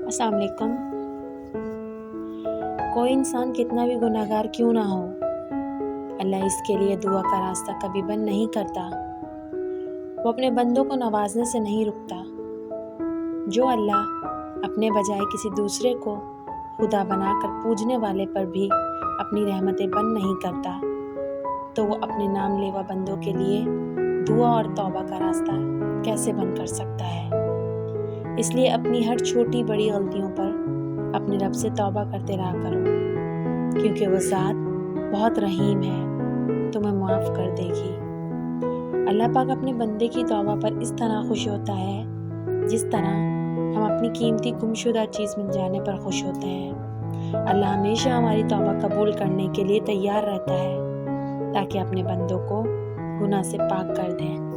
السلام علیکم۔ کوئی انسان کتنا بھی گناہگار کیوں نہ ہو، اللہ اس کے لیے دعا کا راستہ کبھی بند نہیں کرتا۔ وہ اپنے بندوں کو نوازنے سے نہیں رکتا۔ جو اللہ اپنے بجائے کسی دوسرے کو خدا بنا کر پوجنے والے پر بھی اپنی رحمتیں بند نہیں کرتا، تو وہ اپنے نام لیوا بندوں کے لیے دعا اور توبہ کا راستہ کیسے بند کر سکتا ہے؟ اس لیے اپنی ہر چھوٹی بڑی غلطیوں پر اپنے رب سے توبہ کرتے رہا کرو، کیونکہ وہ ذات بہت رحیم ہے، تمہیں معاف کر دے گی۔ اللہ پاک اپنے بندے کی توبہ پر اس طرح خوش ہوتا ہے جس طرح ہم اپنی قیمتی گمشدہ چیز مل جانے پر خوش ہوتے ہیں۔ اللہ ہمیشہ ہماری توبہ قبول کرنے کے لیے تیار رہتا ہے تاکہ اپنے بندوں کو گناہ سے پاک کر دیں۔